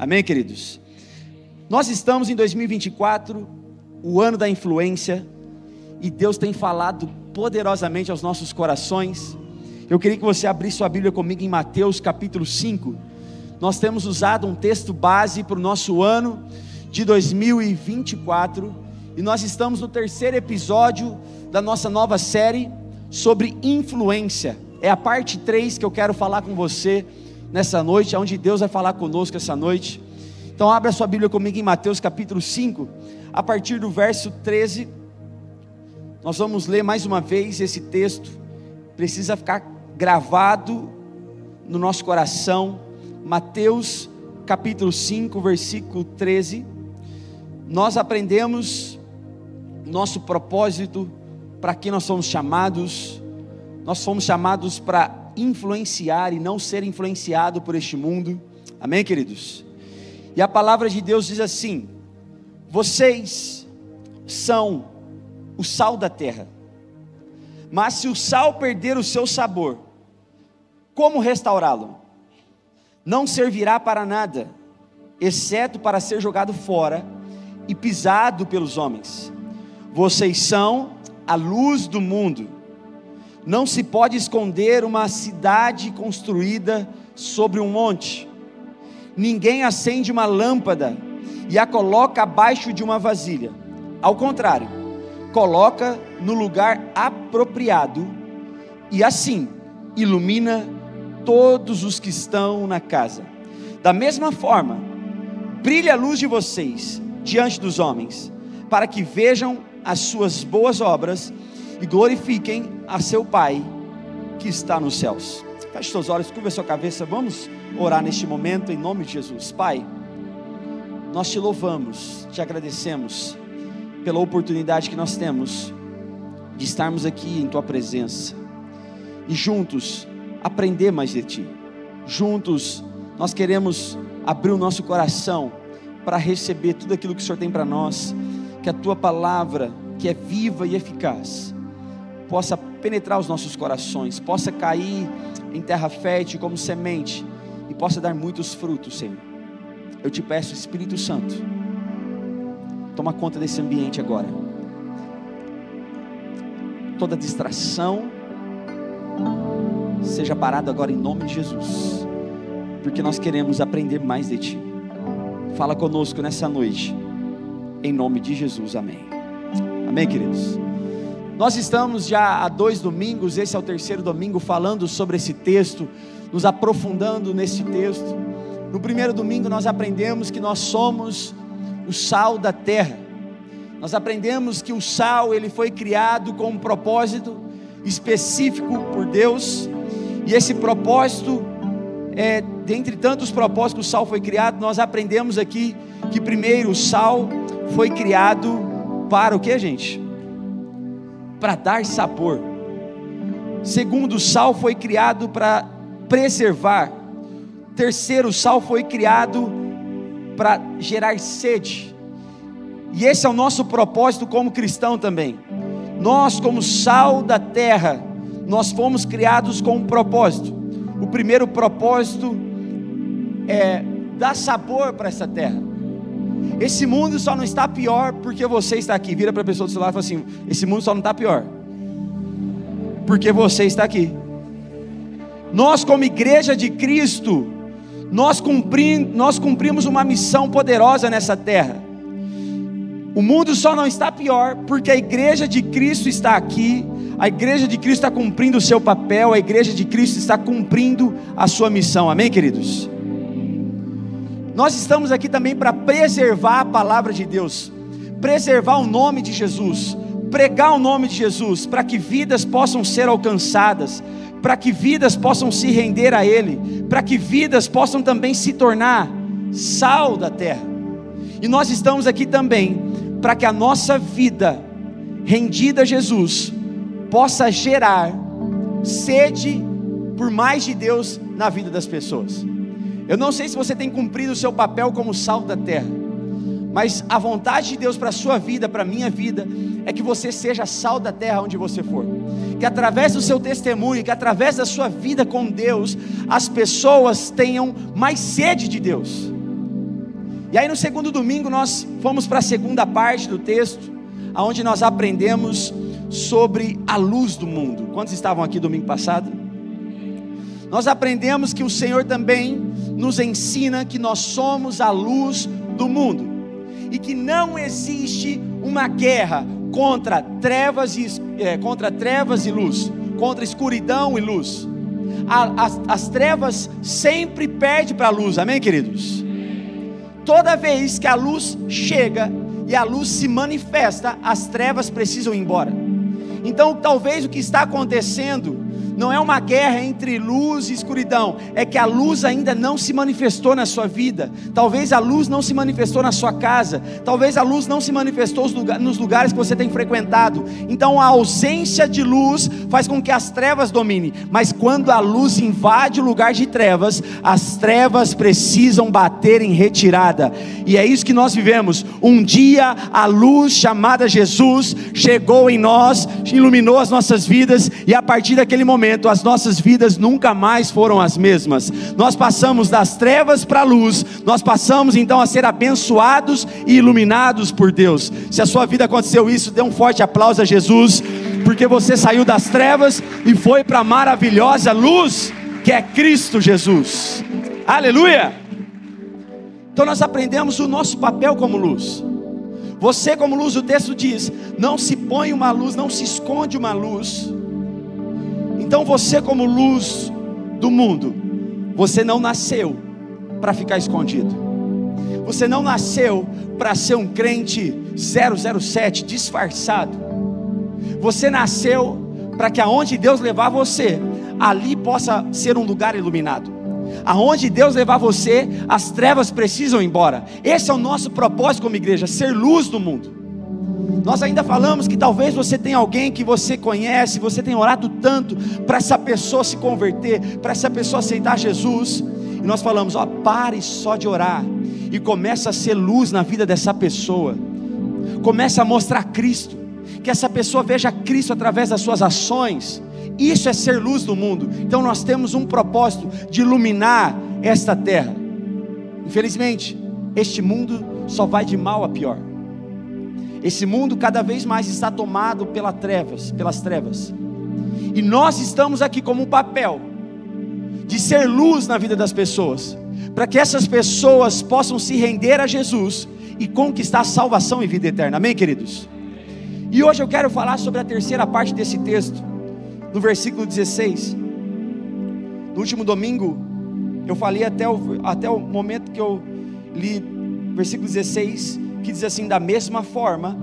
Amém, queridos? Nós estamos em 2024, o ano da influência, e Deus tem falado poderosamente aos nossos corações. Eu queria que você abrisse sua Bíblia comigo em Mateus capítulo 5. Nós temos usado um texto base para o nosso ano de 2024, e nós estamos no terceiro episódio da nossa nova série sobre influência. É a parte 3 que eu quero falar com você nessa noite, onde Deus vai falar conosco essa noite. Então abra sua Bíblia comigo em Mateus capítulo 5, a partir do verso 13, nós vamos ler mais uma vez esse texto, precisa ficar gravado no nosso coração. Mateus capítulo 5, versículo 13, nós aprendemos nosso propósito, para que nós somos chamados. Nós fomos chamados para influenciar e não ser influenciado por este mundo. Amém, queridos? E a palavra de Deus diz assim: vocês são o sal da terra, mas se o sal perder o seu sabor, como restaurá-lo? Não servirá para nada, exceto para ser jogado fora e pisado pelos homens. Vocês são a luz do mundo. Não se pode esconder uma cidade construída sobre um monte. Ninguém acende uma lâmpada e a coloca abaixo de uma vasilha. Ao contrário, coloca no lugar apropriado e assim ilumina todos os que estão na casa. Da mesma forma, brilhe a luz de vocês diante dos homens, para que vejam as suas boas obras e glorifiquem a seu Pai que está nos céus. Feche seus olhos, curva sua cabeça, vamos orar neste momento em nome de Jesus. Pai, nós te louvamos, te agradecemos pela oportunidade que nós temos de estarmos aqui em tua presença e juntos aprender mais de ti. Juntos nós queremos abrir o nosso coração para receber tudo aquilo que o Senhor tem para nós. Que a tua palavra, que é viva e eficaz, possa penetrar os nossos corações, possa cair em terra fértil como semente e possa dar muitos frutos, Senhor. Eu te peço, Espírito Santo, toma conta desse ambiente agora. Toda distração seja parada agora em nome de Jesus, porque nós queremos aprender mais de ti. Fala conosco nessa noite, em nome de Jesus, amém. Amém, queridos? Nós estamos já há 2 domingos, esse é o terceiro domingo, falando sobre esse texto, nos aprofundando nesse texto. No primeiro domingo nós aprendemos que nós somos o sal da terra. Nós aprendemos que o sal, ele foi criado com um propósito específico por Deus, e esse propósito, dentre tantos propósitos que o sal foi criado, nós aprendemos aqui que primeiro o sal foi criado para o que, gente? Para dar sabor. Segundo, o sal foi criado para preservar. Terceiro, o sal foi criado para gerar sede. E esse é o nosso propósito como cristão também. Nós, como sal da terra, nós fomos criados com um propósito. O primeiro propósito é dar sabor para essa terra. Esse mundo só não está pior porque você está aqui. Vira para a pessoa do seu lado e fala assim: esse mundo só não está pior porque você está aqui. Nós, como igreja de Cristo, nós cumprimos uma missão poderosa nessa terra. O mundo só não está pior porque a igreja de Cristo está aqui. A igreja de Cristo está cumprindo o seu papel. A igreja de Cristo está cumprindo a sua missão. Amém, queridos? Nós estamos aqui também para preservar a palavra de Deus, preservar o nome de Jesus, pregar o nome de Jesus, para que vidas possam ser alcançadas, para que vidas possam se render a Ele, para que vidas possam também se tornar sal da terra. E nós estamos aqui também para que a nossa vida rendida a Jesus possa gerar sede por mais de Deus na vida das pessoas. Eu não sei se você tem cumprido o seu papel como sal da terra, mas a vontade de Deus para a sua vida, para a minha vida, é que você seja sal da terra onde você for. Que através do seu testemunho, que através da sua vida com Deus, as pessoas tenham mais sede de Deus. E aí no segundo domingo nós fomos para a segunda parte do texto, onde nós aprendemos sobre a luz do mundo. Quantos estavam aqui domingo passado? Nós aprendemos que o Senhor também nos ensina que nós somos a luz do mundo, e que não existe uma guerra contra trevas e luz, contra escuridão e luz. As trevas sempre perdem para a luz, amém, queridos? Toda vez que a luz chega e a luz se manifesta, as trevas precisam ir embora. Então talvez o que está acontecendo não é uma guerra entre luz e escuridão, é que a luz ainda não se manifestou na sua vida. Talvez a luz não se manifestou na sua casa, talvez a luz não se manifestou nos lugares que você tem frequentado. Então a ausência de luz faz com que as trevas dominem, mas quando a luz invade o lugar de trevas, as trevas precisam bater em retirada. E é isso que nós vivemos. Um dia a luz chamada Jesus chegou em nós, iluminou as nossas vidas, e a partir daquele momento as nossas vidas nunca mais foram as mesmas. Nós passamos das trevas para a luz, nós passamos então a ser abençoados e iluminados por Deus. Se a sua vida aconteceu isso, dê um forte aplauso a Jesus, porque você saiu das trevas e foi para a maravilhosa luz que é Cristo Jesus. Aleluia! Então nós aprendemos o nosso papel como luz. Você como luz, o texto diz, não se põe uma luz, não se esconde uma luz. Então você como luz do mundo, você não nasceu para ficar escondido. Você não nasceu para ser um crente 007 disfarçado. Você nasceu para que aonde Deus levar você, ali possa ser um lugar iluminado. Aonde Deus levar você, as trevas precisam ir embora. Esse é o nosso propósito como igreja, ser luz do mundo. Nós ainda falamos que talvez você tenha alguém que você conhece, você tem orado tanto para essa pessoa se converter, para essa pessoa aceitar Jesus, e nós falamos, pare só de orar e começa a ser luz na vida dessa pessoa. Começa a mostrar Cristo, que essa pessoa veja Cristo através das suas ações. Isso é ser luz do mundo. Então nós temos um propósito de iluminar esta terra. Infelizmente, este mundo só vai de mal a pior. Esse mundo cada vez mais está tomado pelas trevas. E nós estamos aqui como um papel de ser luz na vida das pessoas, para que essas pessoas possam se render a Jesus e conquistar salvação e vida eterna. Amém, queridos? E hoje eu quero falar sobre a terceira parte desse texto, no versículo 16. No último domingo eu falei até o momento que eu li versículo 16, que diz assim, da mesma forma,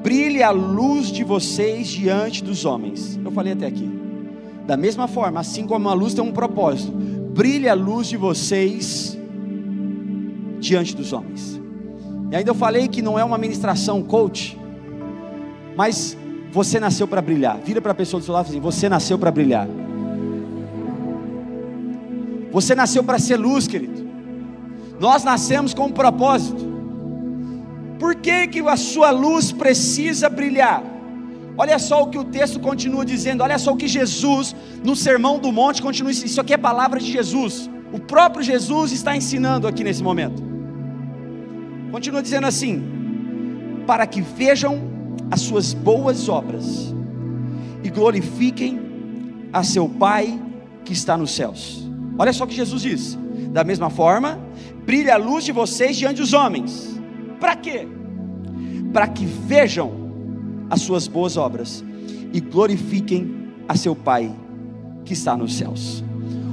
brilhe a luz de vocês diante dos homens. Eu falei até aqui, da mesma forma, assim como a luz tem um propósito, brilhe a luz de vocês diante dos homens. E ainda eu falei que não é uma ministração coach, mas você nasceu para brilhar. Vira para a pessoa do seu lado e diz assim, você nasceu para brilhar. Você nasceu para ser luz, querido. Nós nascemos com um propósito. Por que a sua luz precisa brilhar? Olha só o que o texto continua dizendo. Olha só o que Jesus no Sermão do Monte continua ensinando. Isso aqui é palavra de Jesus. O próprio Jesus está ensinando aqui nesse momento. Continua dizendo assim, para que vejam as suas boas obras e glorifiquem a seu Pai que está nos céus. Olha só o que Jesus diz. Da mesma forma, brilhe a luz de vocês diante dos homens. Para quê? Para que vejam as suas boas obras e glorifiquem a seu Pai que está nos céus.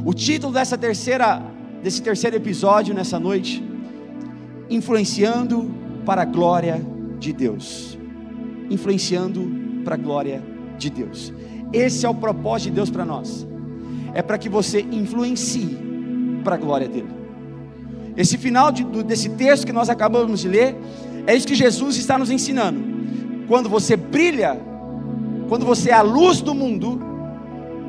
O título desse terceiro episódio nessa noite, influenciando para a glória de Deus. Influenciando para a glória de Deus. Esse é o propósito de Deus para nós. É para que você influencie para a glória dele. Esse final desse texto que nós acabamos de ler, é isso que Jesus está nos ensinando. Quando você brilha, quando você é a luz do mundo,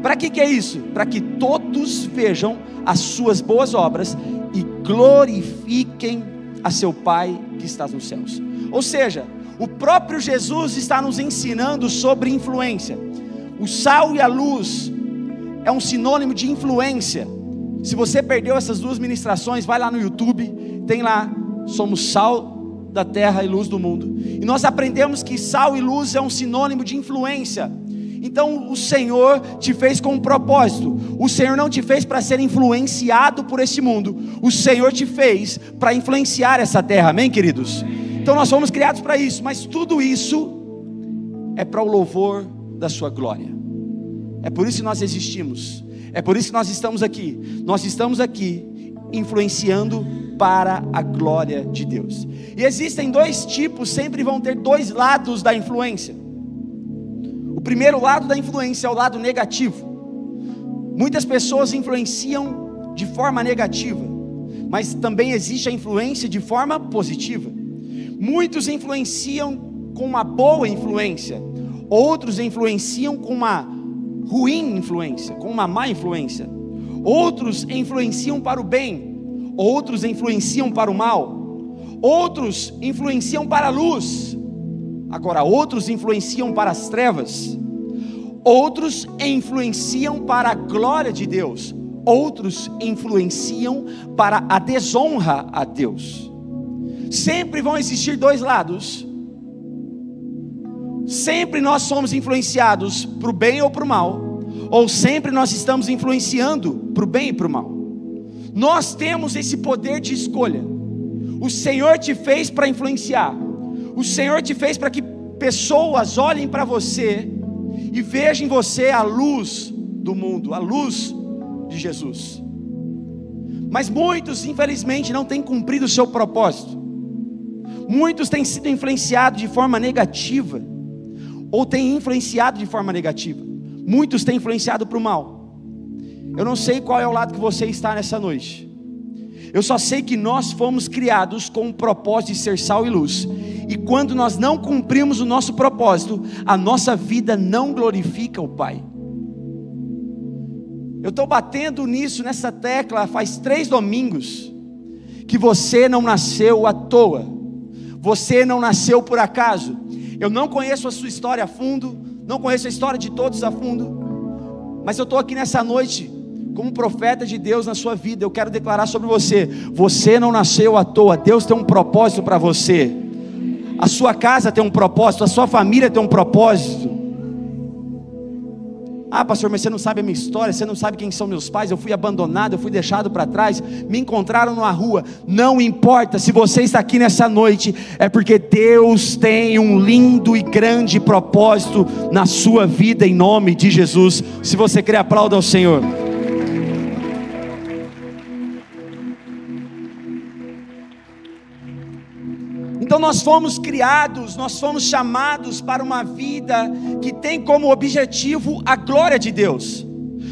para que é isso? Para que todos vejam as suas boas obras e glorifiquem a seu Pai que está nos céus. Ou seja, o próprio Jesus está nos ensinando sobre influência. O sal e a luz é um sinônimo de influência. Se você perdeu essas duas ministrações, vai lá no YouTube, tem lá somos sal da terra e luz do mundo. E nós aprendemos que sal e luz é um sinônimo de influência. Então o Senhor te fez com um propósito. O Senhor não te fez para ser influenciado por esse mundo. O Senhor te fez para influenciar essa terra, amém, queridos? Então nós fomos criados para isso, mas tudo isso é para o louvor da sua glória. É por isso que nós existimos. É por isso que nós estamos aqui. Nós estamos aqui influenciando para a glória de Deus. E existem dois tipos, sempre vão ter dois lados da influência. O primeiro lado da influência é o lado negativo. Muitas pessoas influenciam de forma negativa, mas também existe a influência de forma positiva. Muitos influenciam com uma boa influência, outros influenciam com uma ruim influência, com uma má influência. Outros influenciam para o bem, outros influenciam para o mal, outros influenciam para a luz, agora outros influenciam para as trevas, outros influenciam para a glória de Deus, outros influenciam para a desonra a Deus. Sempre vão existir dois lados. Sempre nós somos influenciados para o bem ou para o mal, ou sempre nós estamos influenciando para o bem e para o mal. Nós temos esse poder de escolha. O Senhor te fez para influenciar. O Senhor te fez para que pessoas olhem para você e vejam em você a luz do mundo, a luz de Jesus. Mas muitos, infelizmente, não têm cumprido o seu propósito. Muitos têm sido influenciados de forma negativa, ou têm influenciado de forma negativa. Muitos têm influenciado para o mal. Eu não sei qual é o lado que você está nessa noite. Eu só sei que nós fomos criados com o propósito de ser sal e luz. E quando nós não cumprimos o nosso propósito, a nossa vida não glorifica o Pai. Eu estou batendo nisso, nessa tecla, faz 3 domingos, que você não nasceu à toa. Você não nasceu por acaso. Eu não conheço a sua história a fundo, não conheço a história de todos a fundo, mas eu estou aqui nessa noite como profeta de Deus na sua vida. Eu quero declarar sobre você: você não nasceu à toa. Deus tem um propósito para você. A sua casa tem um propósito, a sua família tem um propósito. Ah, pastor, mas você não sabe a minha história, você não sabe quem são meus pais, eu fui abandonado, eu fui deixado para trás, me encontraram numa rua. Não importa, se você está aqui nessa noite, é porque Deus tem um lindo e grande propósito na sua vida, em nome de Jesus. Se você crê, aplauda ao Senhor. Então nós fomos criados, nós fomos chamados para uma vida que tem como objetivo a glória de Deus.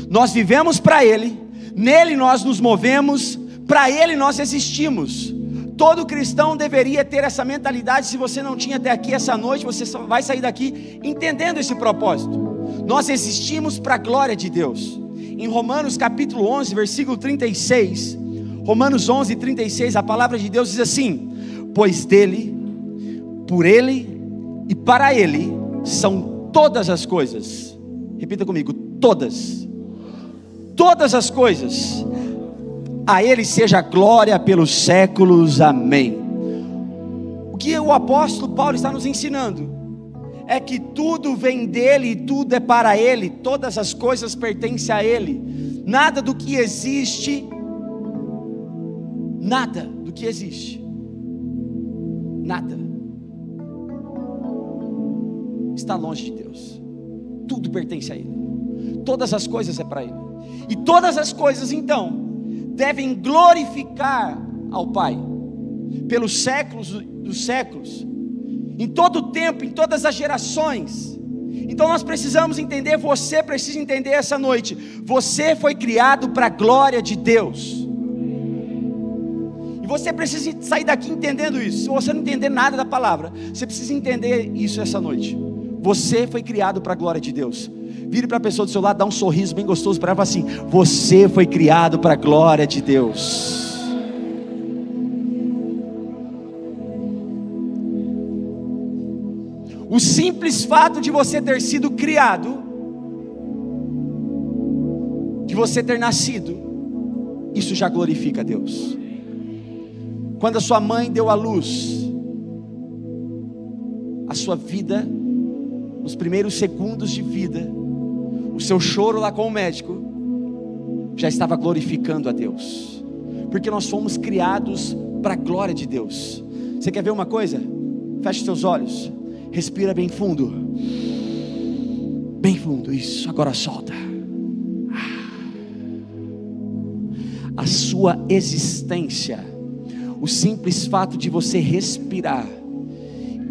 Nós vivemos para Ele, nele nós nos movemos, para Ele nós existimos. Todo cristão deveria ter essa mentalidade. Se você não tinha até aqui essa noite, você só vai sair daqui entendendo esse propósito. Nós existimos para a glória de Deus. Em Romanos capítulo 11, versículo 36, Romanos 11, 36, a palavra de Deus diz assim: pois dele, por ele e para ele são todas as coisas. Repita comigo: todas. Todas as coisas. A ele seja a glória pelos séculos, amém. O que o apóstolo Paulo está nos ensinando é que tudo vem dele e tudo é para ele. Todas as coisas pertencem a ele. Nada do que existe, nada do que existe, nada está longe de Deus. Tudo pertence a Ele. Todas as coisas é para Ele. E todas as coisas então devem glorificar ao Pai pelos séculos dos séculos, em todo o tempo, em todas as gerações. Então nós precisamos entender, você precisa entender essa noite: você foi criado para a glória de Deus. E você precisa sair daqui entendendo isso. Se você não entender nada da palavra, você precisa entender isso essa noite. Você foi criado para a glória de Deus. Vire para a pessoa do seu lado, dá um sorriso bem gostoso para ela e fala assim: você foi criado para a glória de Deus. O simples fato de você ter sido criado, de você ter nascido, isso já glorifica a Deus. quando a sua mãe deu à luz, a sua vida, nos primeiros segundos de vida, o seu choro lá com o médico, já estava glorificando a Deus, porque nós fomos criados para a glória de Deus. Você quer ver uma coisa? Feche os seus olhos, respira bem fundo, isso, agora solta. A sua existência, o simples fato de você respirar,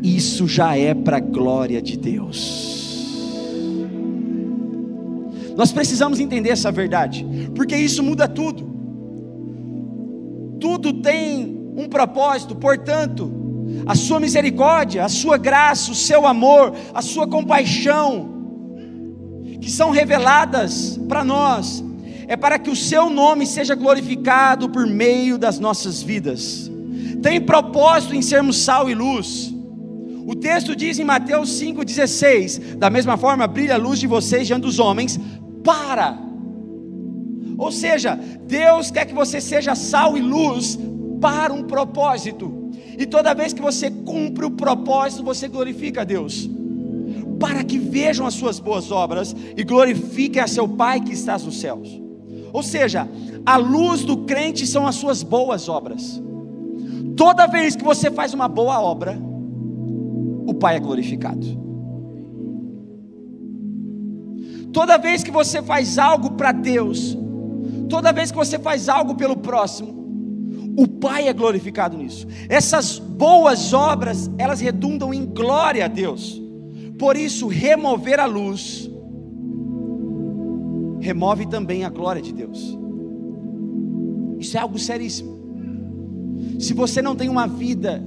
isso já é para a glória de Deus. Nós precisamos entender essa verdade, porque isso muda tudo. Tudo tem um propósito. Portanto, a sua misericórdia, a sua graça, o seu amor, a sua compaixão, que são reveladas para nós, é para que o seu nome seja glorificado por meio das nossas vidas. Tem propósito em sermos sal e luz. O texto diz em Mateus 5,16: da mesma forma brilha a luz de vocês diante dos homens, ou seja, Deus quer que você seja sal e luz para um propósito, e toda vez que você cumpre o propósito, você glorifica a Deus, para que vejam as suas boas obras e glorifiquem a seu Pai que está nos céus. Ou seja, a luz do crente são as suas boas obras. Toda vez que você faz uma boa obra, o Pai é glorificado. Toda vez que você faz algo para Deus, toda vez que você faz algo pelo próximo, o Pai é glorificado nisso. Essas boas obras, elas redundam em glória a Deus. Por isso, remover a luz remove também a glória de Deus. Isso é algo seríssimo. Se você não tem uma vida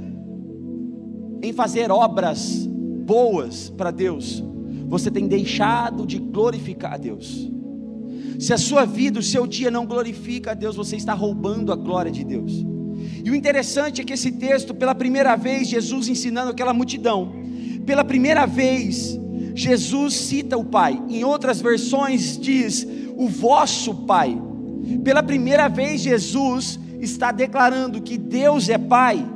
em fazer obras boas para Deus, você tem deixado de glorificar a Deus. Se a sua vida, o seu dia não glorifica a Deus, você está roubando a glória de Deus. E o interessante é que esse texto, pela primeira vez, Jesus ensinando aquela multidão, pela primeira vez, Jesus cita o Pai. Em outras versões diz, o vosso Pai. Pela primeira vez, Jesus está declarando que Deus é Pai.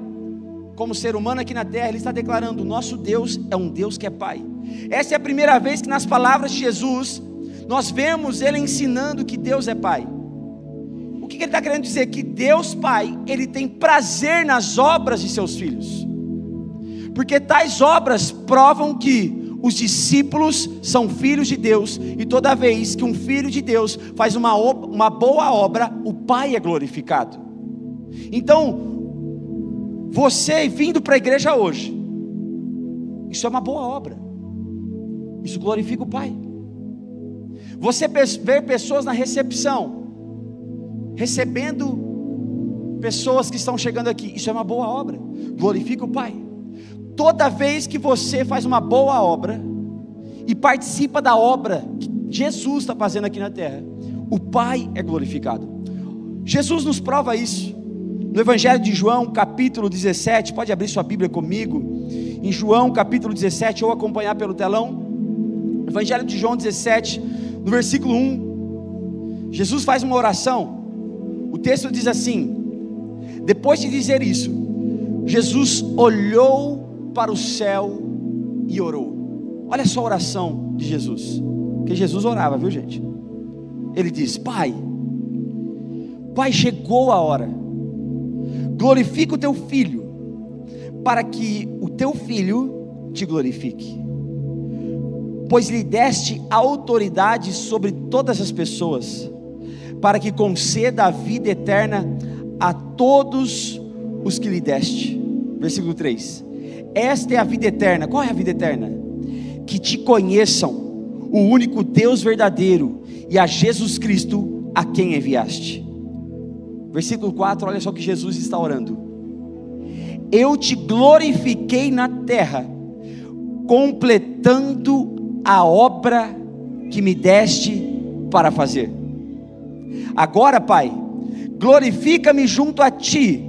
Como ser humano aqui na terra, Ele está declarando, o nosso Deus é um Deus que é Pai. Essa é a primeira vez que nas palavras de Jesus, nós vemos Ele ensinando que Deus é Pai. O que Ele está querendo dizer? Que Deus Pai, Ele tem prazer nas obras de seus filhos, porque tais obras provam que os discípulos são filhos de Deus, e toda vez que um filho de Deus faz uma boa obra, o Pai é glorificado. Então, você vindo para a igreja hoje, isso é uma boa obra, isso glorifica o Pai. Você ver pessoas na recepção, recebendo pessoas que estão chegando aqui, isso é uma boa obra, glorifica o Pai. Toda vez que você faz uma boa obra e participa da obra que Jesus está fazendo aqui na terra, o Pai é glorificado. Jesus nos prova isso no Evangelho de João, capítulo 17. Pode abrir sua Bíblia comigo em João capítulo 17, ou acompanhar pelo telão. Evangelho de João 17, no versículo 1, Jesus faz uma oração. O texto diz assim: depois de dizer isso, Jesus olhou para o céu e orou. Olha só a oração de Jesus, que Jesus orava, viu gente? Ele diz: Pai, chegou a hora, glorifica o teu filho, para que o teu filho te glorifique, pois lhe deste autoridade sobre todas as pessoas, para que conceda a vida eterna a todos os que lhe deste. Versículo 3: esta é a vida eterna. Qual é a vida eterna? Que te conheçam, o único Deus verdadeiro, e a Jesus Cristo, a quem enviaste. Versículo 4, olha só que Jesus está orando: eu te glorifiquei na terra, completando a obra que me deste para fazer. Agora, Pai, glorifica-me junto a ti,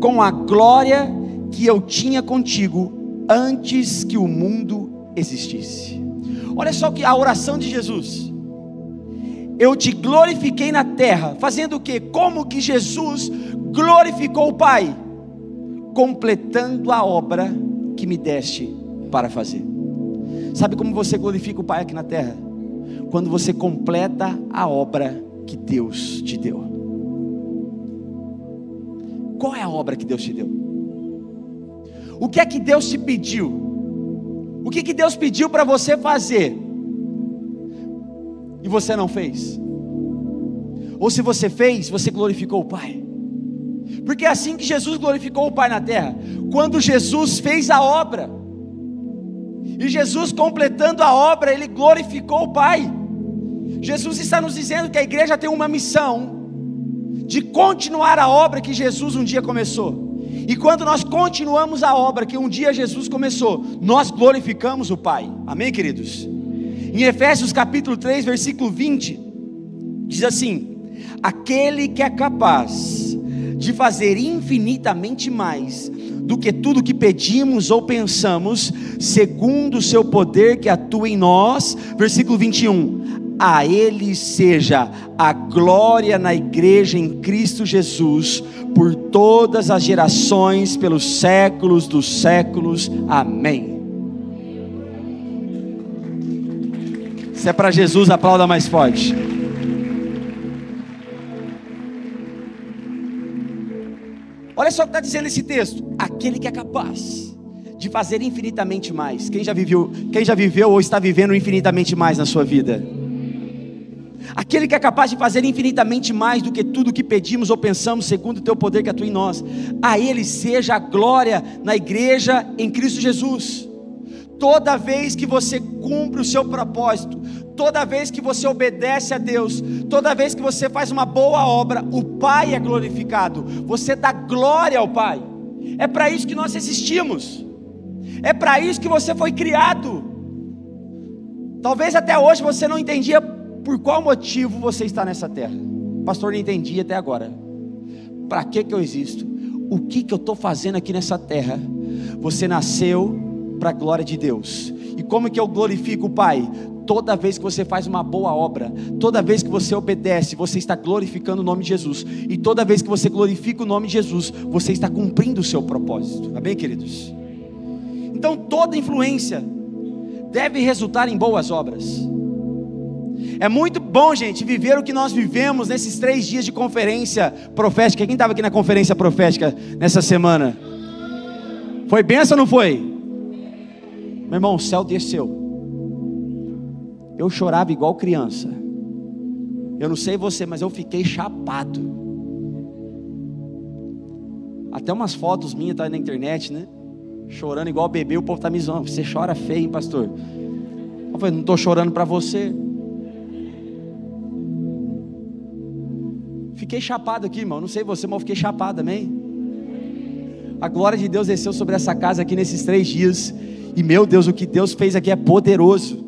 com a glória que eu tinha contigo antes que o mundo existisse. Olha só que a oração de Jesus: eu te glorifiquei na terra. Fazendo o que? Como que Jesus glorificou o Pai? completando a obra que me deste para fazer. Sabe como você glorifica o Pai aqui na terra? Quando você completa a obra que Deus te deu. Qual é a obra que Deus te deu? O que é que Deus te pediu? O que Deus pediu para você fazer e você não fez? Ou se você fez, você glorificou o Pai? Porque é assim que Jesus glorificou o Pai na terra, quando Jesus fez a obra. E Jesus completando a obra, Ele glorificou o Pai. Jesus está nos dizendo que a igreja tem uma missão de continuar a obra que Jesus um dia começou. E quando nós continuamos a obra que um dia Jesus começou, nós glorificamos o Pai. Amém, queridos? Em Efésios capítulo 3, versículo 20, diz assim: aquele que é capaz de fazer infinitamente mais do que tudo que pedimos ou pensamos, segundo o seu poder que atua em nós. Versículo 21, a Ele seja a glória na igreja em Cristo Jesus, por todas as gerações, pelos séculos dos séculos. Amém. Se é para Jesus, aplauda mais forte. Olha só o que está dizendo esse texto: aquele que é capaz de fazer infinitamente mais. Quem já viveu ou está vivendo infinitamente mais na sua vida? Aquele que é capaz de fazer infinitamente mais do que tudo que pedimos ou pensamos, segundo o teu poder que atua em nós. A Ele seja a glória na igreja em Cristo Jesus. Toda vez que você cumpre o seu propósito, toda vez que você obedece a Deus, toda vez que você faz uma boa obra, o Pai é glorificado. Você dá glória ao Pai. É para isso que nós existimos. É para isso que você foi criado. Talvez até hoje você não entendia por qual motivo você está nessa terra. Pastor, não entendi até agora. Para que eu existo? O que eu estou fazendo aqui nessa terra? Você nasceu para a glória de Deus. E como que eu glorifico o Pai? Toda vez que você faz uma boa obra, toda vez que você obedece, você está glorificando o nome de Jesus. E toda vez que você glorifica o nome de Jesus, você está cumprindo o seu propósito. Amém, queridos? Então toda influência deve resultar em boas obras. É muito bom, gente, viver o que nós vivemos nesses 3 dias de conferência profética. Quem estava aqui na conferência profética nessa semana? Foi bênção ou não foi? Meu irmão, o céu desceu. Eu chorava igual criança. Eu não sei você, mas eu fiquei chapado. Até umas fotos minhas tá aí na internet, né? Chorando igual bebê, o povo tá me zoando. Você chora feio, hein, pastor? Eu falei, não estou chorando para você. Fiquei chapado aqui, irmão. Não sei você, mas eu fiquei chapado, amém? A glória de Deus desceu sobre essa casa aqui nesses 3 dias. E meu Deus, o que Deus fez aqui é poderoso.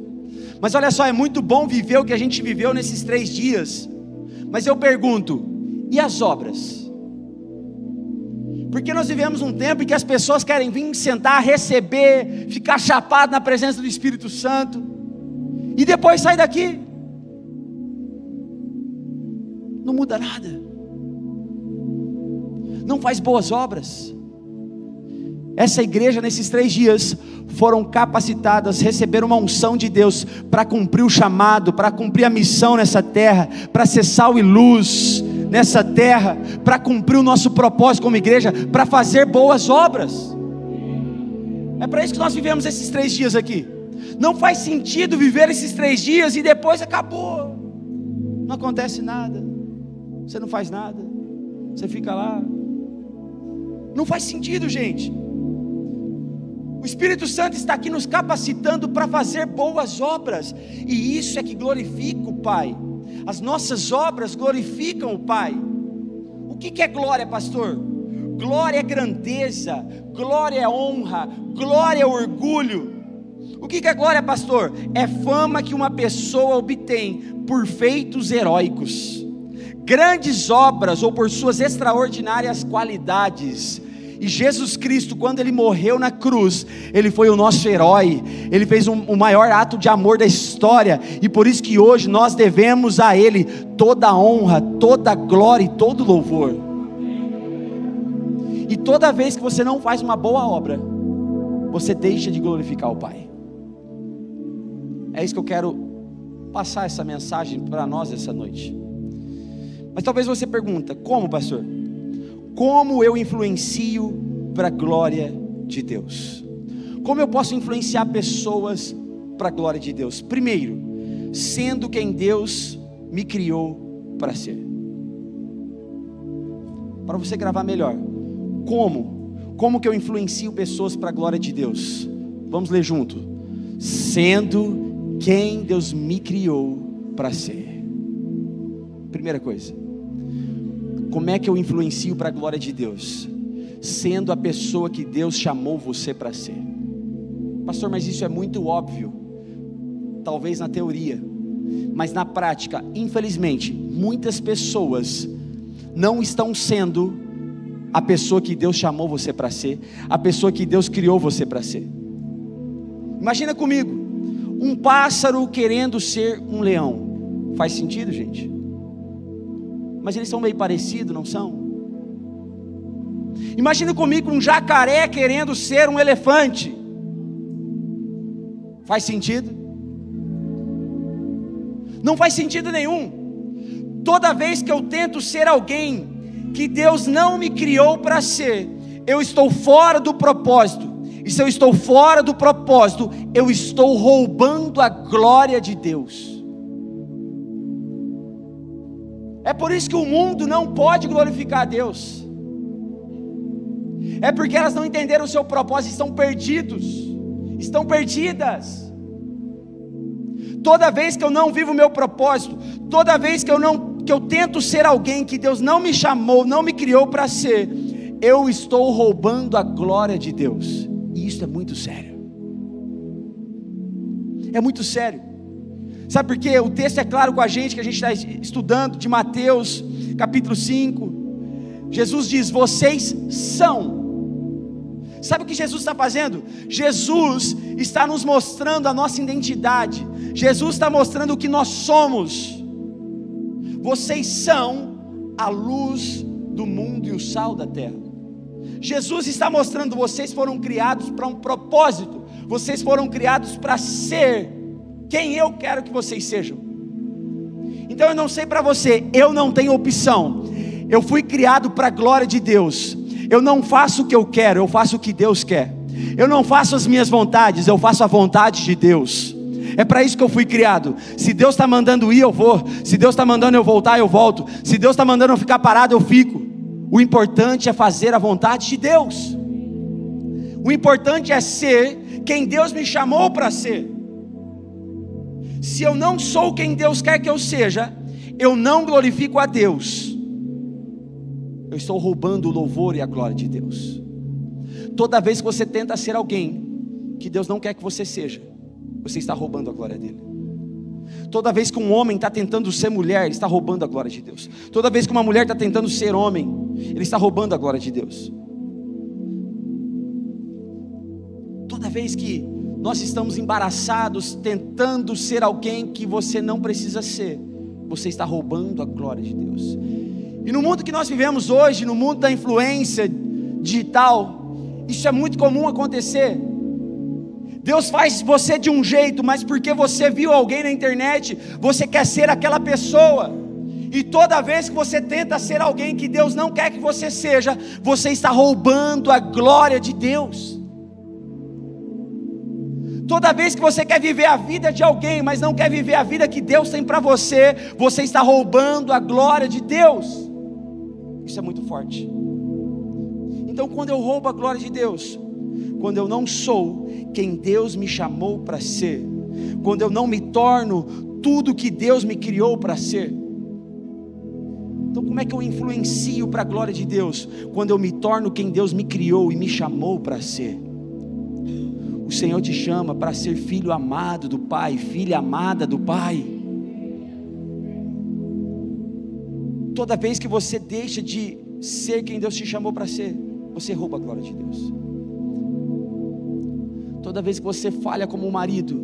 Mas olha só, é muito bom viver o que a gente viveu nesses 3 dias. Mas eu pergunto, e as obras? Porque nós vivemos um tempo em que as pessoas querem vir sentar, receber, ficar chapado na presença do Espírito Santo, e depois sai daqui. Não muda nada. Não faz boas obras. Essa igreja nesses 3 dias foram capacitadas, receberam uma unção de Deus para cumprir o chamado, para cumprir a missão nessa terra, para ser sal e luz nessa terra, para cumprir o nosso propósito como igreja, para fazer boas obras. É para isso que nós vivemos esses 3 dias aqui. Não faz sentido viver esses 3 dias e depois acabou, não acontece nada, você não faz nada, você fica lá. Não faz sentido, gente. O Espírito Santo está aqui nos capacitando para fazer boas obras, e isso é que glorifica o Pai. As nossas obras glorificam o Pai. O que é glória, pastor? Glória é grandeza, glória é honra, glória é orgulho. O que é glória, pastor? É fama que uma pessoa obtém por feitos heróicos, grandes obras ou por suas extraordinárias qualidades. E Jesus Cristo, quando Ele morreu na cruz, Ele foi o nosso herói. Ele fez o maior ato de amor da história, e por isso que hoje nós devemos a Ele toda a honra, toda a glória e todo o louvor. E toda vez que você não faz uma boa obra, você deixa de glorificar o Pai. É isso que eu quero passar essa mensagem para nós essa noite. Mas talvez você pergunta: como, pastor? Como eu influencio para a glória de Deus? Como eu posso influenciar pessoas para a glória de Deus? Primeiro, sendo quem Deus me criou para ser. Para você gravar melhor, como que eu influencio pessoas para a glória de Deus? Vamos ler junto. Sendo quem Deus me criou para ser. Primeira coisa, como é que eu influencio para a glória de Deus? Sendo a pessoa que Deus chamou você para ser. Pastor, mas isso é muito óbvio. Talvez na teoria, mas na prática, infelizmente, muitas pessoas não estão sendo a pessoa que Deus chamou você para ser, a pessoa que Deus criou você para ser. Imagina comigo, um pássaro querendo ser um leão. Faz sentido, gente? Mas eles são meio parecidos, não são? Imagina comigo um jacaré querendo ser um elefante. Faz sentido? Não faz sentido nenhum. Toda vez que eu tento ser alguém que Deus não me criou para ser, eu estou fora do propósito. E se eu estou fora do propósito, eu estou roubando a glória de Deus. É por isso que o mundo não pode glorificar a Deus. É porque elas não entenderam o seu propósito, estão perdidos, estão perdidas. Toda vez que eu não vivo o meu propósito, toda vez que eu tento ser alguém que Deus não me chamou, não me criou para ser, eu estou roubando a glória de Deus. E isso é muito sério. É muito sério. Sabe por quê? O texto é claro com a gente, que a gente está estudando, de Mateus capítulo 5. Jesus diz: vocês são. Sabe o que Jesus está fazendo? Jesus está nos mostrando a nossa identidade. Jesus está mostrando o que nós somos. Vocês são a luz do mundo e o sal da terra. Jesus está mostrando: vocês foram criados para um propósito. Vocês foram criados para ser quem eu quero que vocês sejam. Então eu não sei para você, eu não tenho opção. Eu fui criado para a glória de Deus. Eu não faço o que eu quero, eu faço o que Deus quer. Eu não faço as minhas vontades, eu faço a vontade de Deus. É para isso que eu fui criado. Se Deus está mandando ir, eu vou. Se Deus está mandando eu voltar, eu volto. Se Deus está mandando eu ficar parado, eu fico. O importante é fazer a vontade de Deus. O importante é ser quem Deus me chamou para ser. Se eu não sou quem Deus quer que eu seja, eu não glorifico a Deus. Eu estou roubando o louvor e a glória de Deus. Toda vez que você tenta ser alguém que Deus não quer que você seja, você está roubando a glória dele. Toda vez que um homem está tentando ser mulher, ele está roubando a glória de Deus. Toda vez que uma mulher está tentando ser homem, ele está roubando a glória de Deus. Toda vez que nós estamos embaraçados, tentando ser alguém que você não precisa ser, você está roubando a glória de Deus. E no mundo que nós vivemos hoje, no mundo da influência digital, isso é muito comum acontecer. Deus faz você de um jeito, mas porque você viu alguém na internet, você quer ser aquela pessoa. E toda vez que você tenta ser alguém que Deus não quer que você seja, você está roubando a glória de Deus. Toda vez que você quer viver a vida de alguém, mas não quer viver a vida que Deus tem para você, você está roubando a glória de Deus. Isso é muito forte. Então, quando eu roubo a glória de Deus, quando eu não sou quem Deus me chamou para ser, quando eu não me torno tudo que Deus me criou para ser, então como é que eu influencio para a glória de Deus? Quando eu me torno quem Deus me criou e me chamou para ser. O Senhor te chama para ser filho amado do Pai, filha amada do Pai. Toda vez que você deixa de ser quem Deus te chamou para ser, você rouba a glória de Deus. Toda vez que você falha como um marido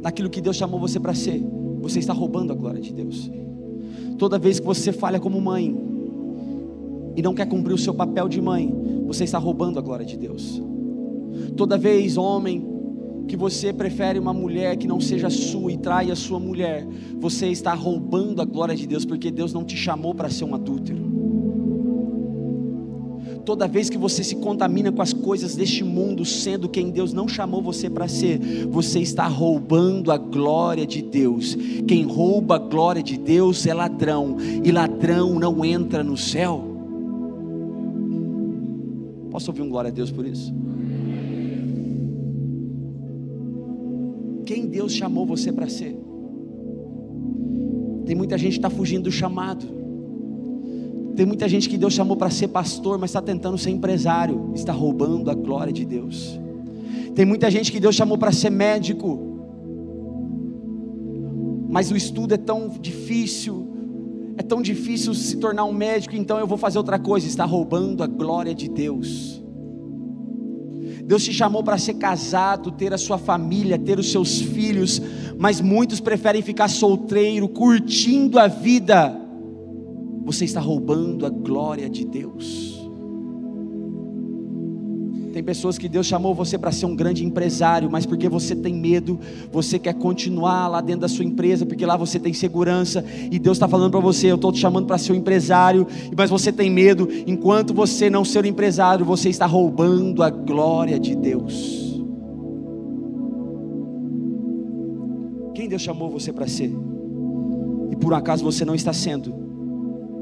naquilo que Deus chamou você para ser, você está roubando a glória de Deus. Toda vez que você falha como mãe e não quer cumprir o seu papel de mãe, você está roubando a glória de Deus. Toda vez, homem, que você prefere uma mulher que não seja sua e trai a sua mulher, você está roubando a glória de Deus, porque Deus não te chamou para ser um adúltero. Toda vez que você se contamina com as coisas deste mundo, sendo quem Deus não chamou você para ser, você está roubando a glória de Deus. Quem rouba a glória de Deus é ladrão, e ladrão não entra no céu. Posso ouvir um glória a Deus por isso? Quem Deus chamou você para ser? Tem muita gente que está fugindo do chamado. Tem muita gente que Deus chamou para ser pastor, mas está tentando ser empresário, está roubando a glória de Deus. Tem muita gente que Deus chamou para ser médico, mas o estudo é tão difícil se tornar um médico, então eu vou fazer outra coisa, está roubando a glória de Deus. Deus te chamou para ser casado, ter a sua família, ter os seus filhos, mas muitos preferem ficar solteiro, curtindo a vida. Você está roubando a glória de Deus. Tem pessoas que Deus chamou você para ser um grande empresário, mas porque você tem medo, você quer continuar lá dentro da sua empresa, porque lá você tem segurança, e Deus está falando para você: eu estou te chamando para ser um empresário, mas você tem medo. Enquanto você não ser um empresário, você está roubando a glória de Deus. Quem Deus chamou você para ser, e por um acaso você não está sendo,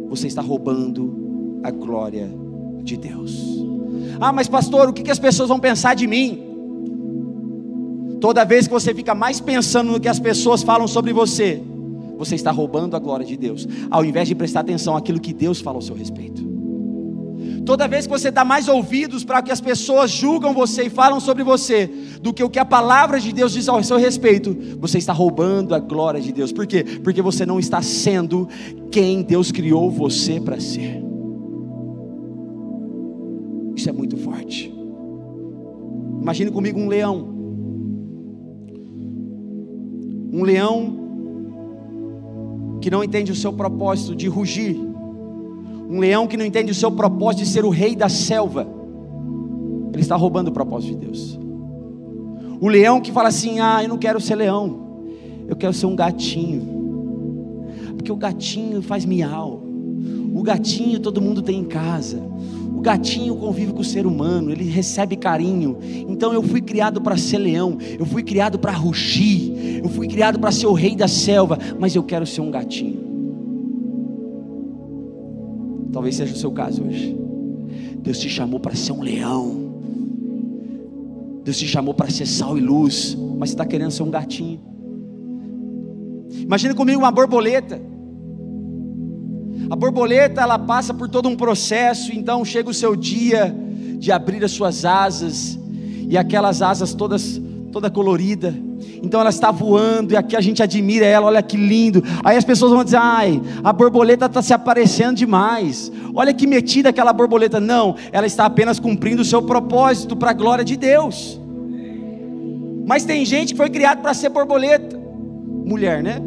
você está roubando a glória de Deus. Ah, mas pastor, o que as pessoas vão pensar de mim? Toda vez que você fica mais pensando no que as pessoas falam sobre você, você está roubando a glória de Deus, ao invés de prestar atenção àquilo que Deus fala ao seu respeito. Toda vez que você dá mais ouvidos para o que as pessoas julgam você e falam sobre você, do que o que a palavra de Deus diz ao seu respeito, você está roubando a glória de Deus. Por quê? Porque você não está sendo quem Deus criou você para ser. Isso é muito forte. Imagine comigo um leão. Um leão que não entende o seu propósito de rugir. Um leão que não entende o seu propósito de ser o rei da selva. Ele está roubando o propósito de Deus. O leão que fala assim: ah, eu não quero ser leão, eu quero ser um gatinho, porque o gatinho faz miau, o gatinho todo mundo tem em casa, o gatinho convive com o ser humano, ele recebe carinho. Então eu fui criado para ser leão, eu fui criado para rugir, eu fui criado para ser o rei da selva, mas eu quero ser um gatinho. Talvez seja o seu caso hoje. Deus te chamou para ser um leão, Deus te chamou para ser sal e luz, mas você está querendo ser um gatinho. Imagina comigo uma borboleta. A borboleta, ela passa por todo um processo, então chega o seu dia de abrir as suas asas, e aquelas asas toda colorida, então ela está voando, e aqui a gente admira ela, olha que lindo. Aí as pessoas vão dizer: ai, a borboleta está se aparecendo demais, olha que metida aquela borboleta. Não, ela está apenas cumprindo o seu propósito para a glória de Deus. Mas tem gente que foi criado para ser borboleta, mulher, né?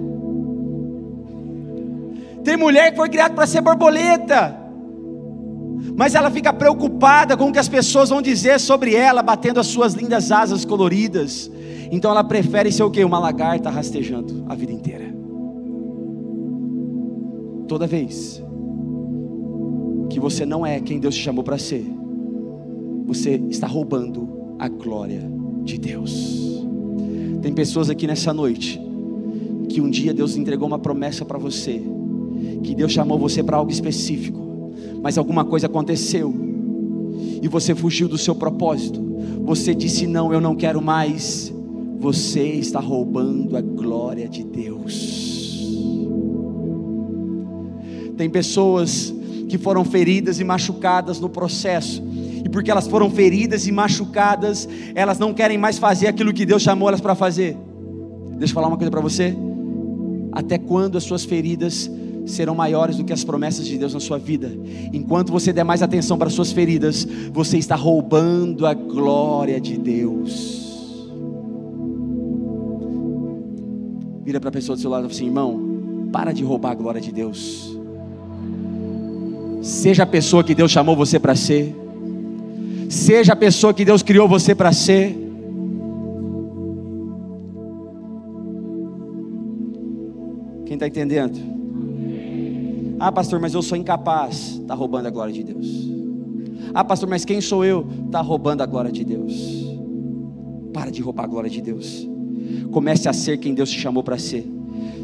Tem mulher que foi criada para ser borboleta, mas ela fica preocupada com o que as pessoas vão dizer sobre ela, batendo as suas lindas asas coloridas. Então ela prefere ser o quê? Uma lagarta rastejando a vida inteira. Toda vez que você não é quem Deus te chamou para ser, você está roubando a glória de Deus. Tem pessoas aqui nessa noite que um dia Deus entregou uma promessa para você, que Deus chamou você para algo específico, mas alguma coisa aconteceu e você fugiu do seu propósito. Você disse: não, eu não quero mais. Você está roubando a glória de Deus. Tem pessoas que foram feridas e machucadas no processo, e porque elas foram feridas e machucadas, elas não querem mais fazer aquilo que Deus chamou elas para fazer. Deixa eu falar uma coisa para você: até quando as suas feridas serão maiores do que as promessas de Deus na sua vida? Enquanto você der mais atenção para as suas feridas, você está roubando a glória de Deus. Vira para a pessoa do seu lado e fala assim: irmão, para de roubar a glória de Deus. Seja a pessoa que Deus chamou você para ser. Seja a pessoa que Deus criou você para ser. Quem está entendendo? Ah, pastor, mas eu sou incapaz. Está roubando a glória de Deus. Ah, pastor, mas quem sou eu? Está roubando a glória de Deus. Para de roubar a glória de Deus. Comece a ser quem Deus te chamou para ser.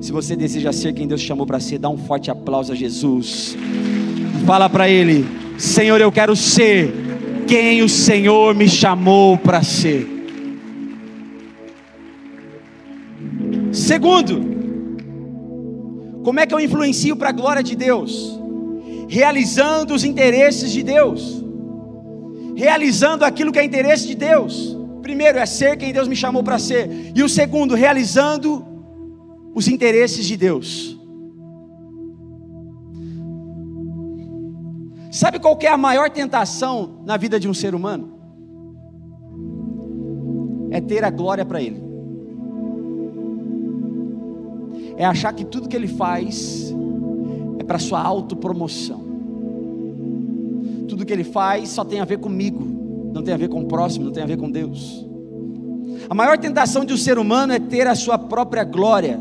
Se você deseja ser quem Deus te chamou para ser, dá um forte aplauso a Jesus. Fala para Ele: Senhor, eu quero ser quem o Senhor me chamou para ser. Segundo, como é que eu influencio para a glória de Deus? Realizando os interesses de Deus. Realizando aquilo que é interesse de Deus. Primeiro é ser quem Deus me chamou para ser. E o segundo, realizando os interesses de Deus. Sabe qual que é a maior tentação na vida de um ser humano? É ter a glória para ele. É achar que tudo que ele faz é para sua autopromoção. Tudo que ele faz só tem a ver comigo. Não tem a ver com o próximo, não tem a ver com Deus. A maior tentação de um ser humano é ter a sua própria glória.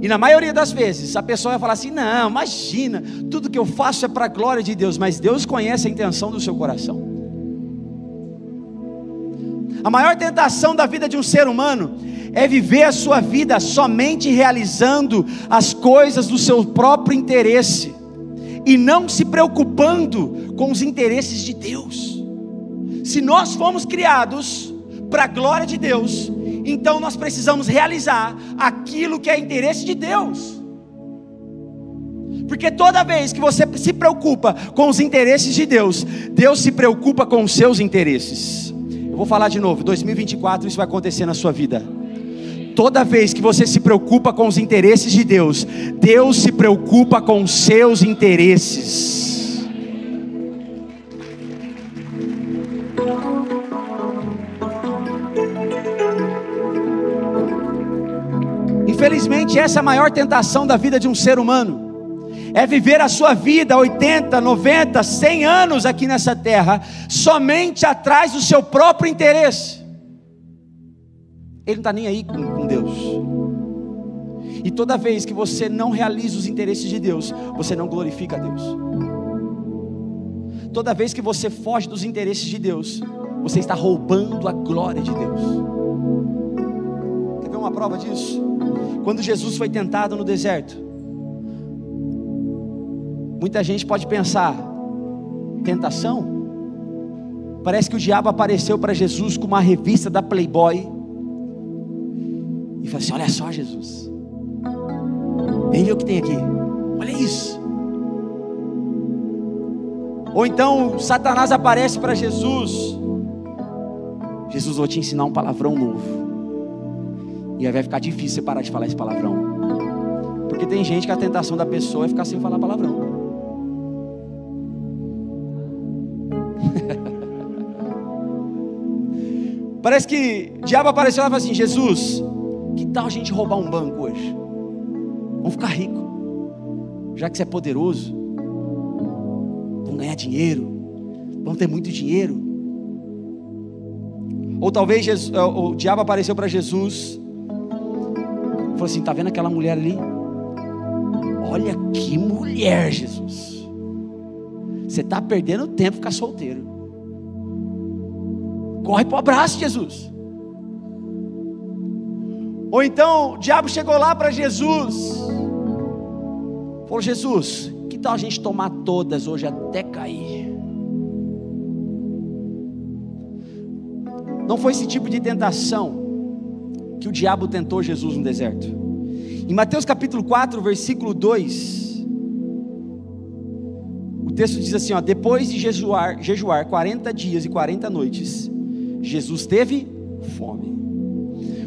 E na maioria das vezes a pessoa vai falar assim: não, imagina, tudo que eu faço é para a glória de Deus. Mas Deus conhece a intenção do seu coração. A maior tentação da vida de um ser humano é viver a sua vida somente realizando as coisas do seu próprio interesse, e não se preocupando com os interesses de Deus. Se nós fomos criados para a glória de Deus, então nós precisamos realizar aquilo que é interesse de Deus. Porque toda vez que você se preocupa com os interesses de Deus, Deus se preocupa com os seus interesses. Eu vou falar de novo, 2024 isso vai acontecer na sua vida. Toda vez que você se preocupa com os interesses de Deus, Deus se preocupa com os seus interesses. Infelizmente, essa é a maior tentação da vida de um ser humano. É viver a sua vida 80, 90, 100 anos aqui nessa terra, somente atrás do seu próprio interesse. Ele não está nem aí com Deus. E toda vez que você não realiza os interesses de Deus, você não glorifica a Deus. Toda vez que você foge dos interesses de Deus, você está roubando a glória de Deus. Quer ver uma prova disso? Quando Jesus foi tentado no deserto, muita gente pode pensar: tentação? Parece que o diabo apareceu para Jesus com uma revista da Playboy e falou assim: olha só, Jesus, vem ver o que tem aqui, olha isso. Ou então Satanás aparece para Jesus: Jesus, vou te ensinar um palavrão novo. E aí vai ficar difícil você parar de falar esse palavrão. Porque tem gente que a tentação da pessoa é ficar sem falar palavrão. Parece que o diabo apareceu e falou assim: Jesus, que tal a gente roubar um banco hoje? Vamos ficar rico. Já que você é poderoso, vamos ganhar dinheiro, vamos ter muito dinheiro. Ou talvez o diabo apareceu para Jesus, falou assim: está vendo aquela mulher ali? Olha que mulher, Jesus. Você está perdendo tempo ficar solteiro. Corre para o abraço, Jesus. Ou então o diabo chegou lá para Jesus, falou: Jesus, que tal a gente tomar todas hoje até cair? Não foi esse tipo de tentação que o diabo tentou Jesus no deserto. Em Mateus capítulo 4, versículo 2, o texto diz assim, ó: depois de jejuar 40 dias e 40 noites, Jesus teve fome.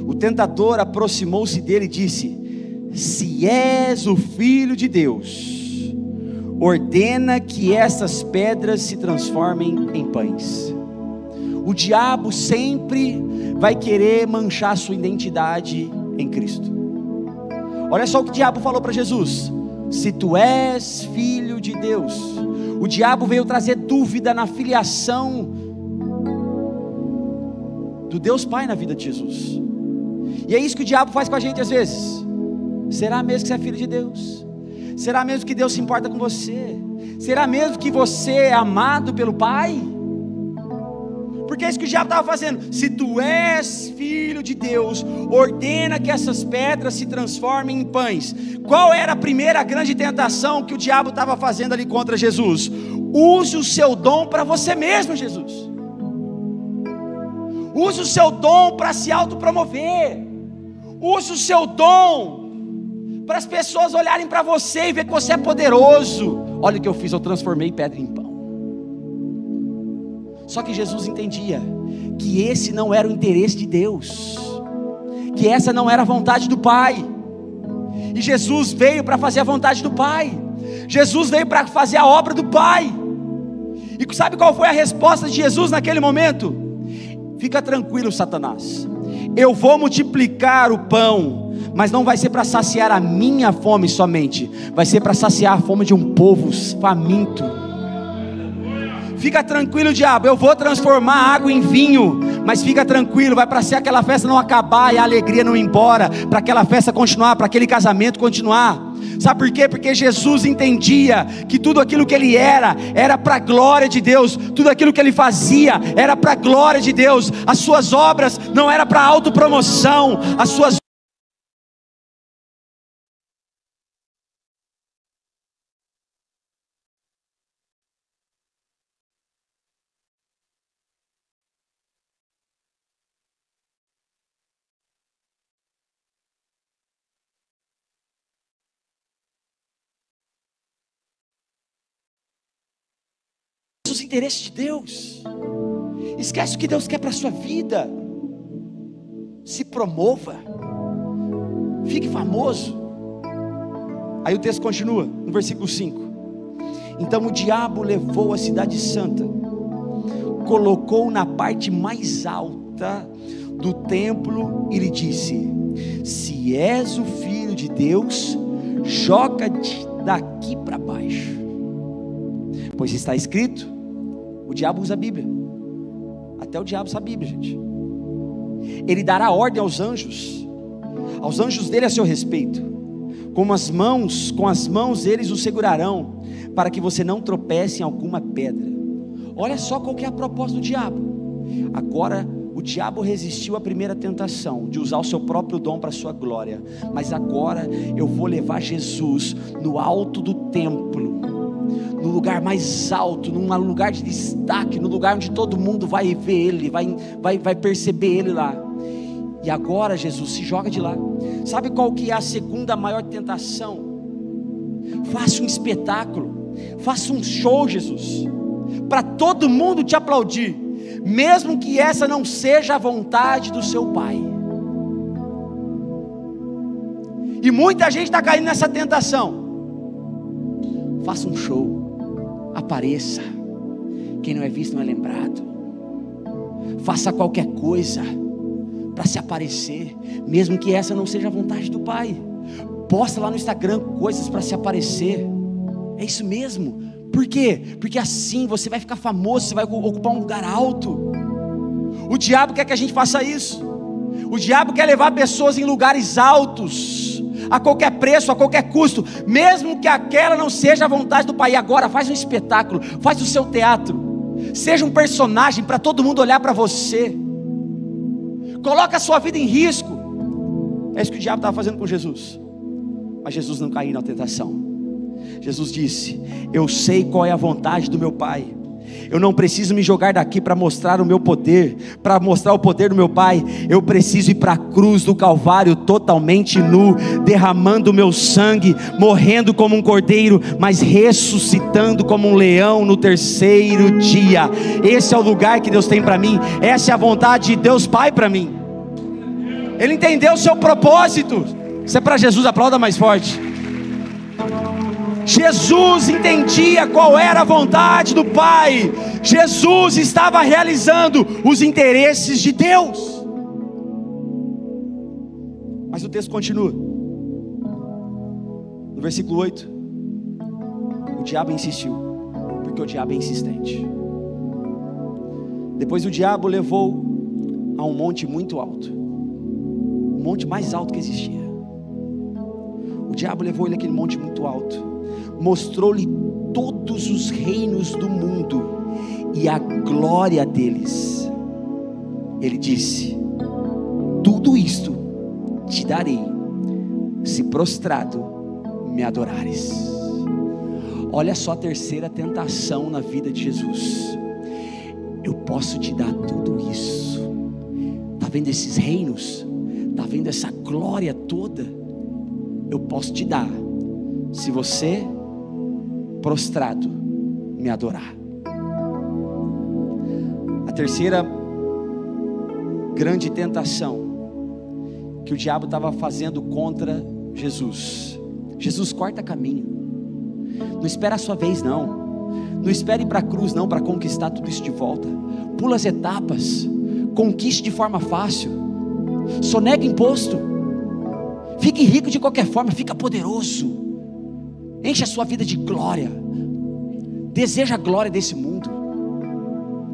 O tentador aproximou-se dele e disse: se és o Filho de Deus, ordena que essas pedras se transformem em pães. O diabo sempre vai querer manchar sua identidade em Cristo. Olha só o que o diabo falou para Jesus: se tu és Filho de Deus, O diabo veio trazer dúvida na filiação do Deus Pai na vida de Jesus. E é isso que o diabo faz com a gente às vezes. Será mesmo que você é filho de Deus? Será mesmo que Deus se importa com você? Será mesmo que você é amado pelo Pai? Porque é isso que o diabo estava fazendo. Se tu és filho de Deus, ordena que essas pedras se transformem em pães. Qual era a primeira grande tentação que o diabo estava fazendo ali contra Jesus? Use o seu dom para você mesmo, Jesus. Use o seu dom para se autopromover. Use o seu dom para as pessoas olharem para você e ver que você é poderoso. Olha o que eu fiz, eu transformei pedra em pão. Só que Jesus entendia que esse não era o interesse de Deus, que essa não era a vontade do Pai. E Jesus veio para fazer a vontade do Pai. Jesus veio para fazer a obra do Pai. E sabe qual foi a resposta de Jesus naquele momento? Fica tranquilo, Satanás, eu vou multiplicar o pão, mas não vai ser para saciar a minha fome somente, vai ser para saciar a fome de um povo faminto. Fica tranquilo, diabo, eu vou transformar água em vinho, mas fica tranquilo, vai para ser aquela festa não acabar e a alegria não ir embora, para aquela festa continuar, para aquele casamento continuar. Sabe por quê? Porque Jesus entendia que tudo aquilo que ele era para a glória de Deus. Tudo aquilo que ele fazia era para a glória de Deus. As suas obras não eram para autopromoção. As suas os interesses de Deus. Esquece o que Deus quer para a sua vida. Se promova, fique famoso. Aí o texto continua no versículo 5. Então o diabo levou a cidade santa, colocou na parte mais alta do templo e lhe disse: se és o filho de Deus, joga-te daqui para baixo, pois está escrito. O diabo usa a Bíblia. Até o diabo sabe a Bíblia, gente. Ele dará ordem aos anjos dele a seu respeito. Com as mãos eles o segurarão, para que você não tropece em alguma pedra. Olha só qual que é a proposta do diabo. Agora o diabo resistiu à primeira tentação de usar o seu próprio dom para a sua glória. Mas agora eu vou levar Jesus no alto do templo, no lugar mais alto, num lugar de destaque, no lugar onde todo mundo vai ver ele, vai perceber ele lá. E agora Jesus se joga de lá. Sabe qual que é a segunda maior tentação? Faça um espetáculo, faça um show, Jesus, para todo mundo te aplaudir, mesmo que essa não seja a vontade do seu Pai. E muita gente está caindo nessa tentação. Faça um show, apareça. Quem não é visto não é lembrado. Faça qualquer coisa para se aparecer, mesmo que essa não seja a vontade do Pai. Posta lá no Instagram coisas para se aparecer. É isso mesmo. Por quê? Porque assim você vai ficar famoso, você vai ocupar um lugar alto. O diabo quer que a gente faça isso. O diabo quer levar pessoas em lugares altos, a qualquer preço, a qualquer custo, mesmo que aquela não seja a vontade do Pai. E agora faz um espetáculo, faz o seu teatro, seja um personagem para todo mundo olhar para você. Coloca a sua vida em risco. É isso que o diabo estava fazendo com Jesus. Mas Jesus não caiu na tentação. Jesus disse: eu sei qual é a vontade do meu Pai. Eu não preciso me jogar daqui para mostrar o meu poder, para mostrar o poder do meu Pai. Eu preciso ir para a cruz do Calvário totalmente nu, derramando o meu sangue, morrendo como um cordeiro, mas ressuscitando como um leão no terceiro dia. Esse é o lugar que Deus tem para mim. Essa é a vontade de Deus Pai para mim. Ele entendeu o seu propósito. Isso é para Jesus, aplauda mais forte. Jesus entendia qual era a vontade do Pai. Jesus estava realizando os interesses de Deus. Mas o texto continua. No versículo 8, o diabo insistiu. porque o diabo é insistente. Depois o diabo levou a um monte muito alto, o monte mais alto que existia. O diabo levou ele àquele monte muito alto, mostrou-lhe todos os reinos do mundo e a glória deles. Ele disse: tudo isto te darei, se prostrado me adorares. Olha só a terceira tentação na vida de Jesus: eu posso te dar tudo isso. Está vendo esses reinos? Está vendo essa glória toda? Eu posso te dar, se você prostrado me adorar. A terceira grande tentação que o diabo estava fazendo contra Jesus: Jesus, corta caminho, não espera a sua vez não, não espere ir para a cruz não, para conquistar tudo isso de volta. Pula as etapas, conquiste de forma fácil, sonega imposto, fique rico de qualquer forma, fica poderoso, enche a sua vida de glória, deseja a glória desse mundo.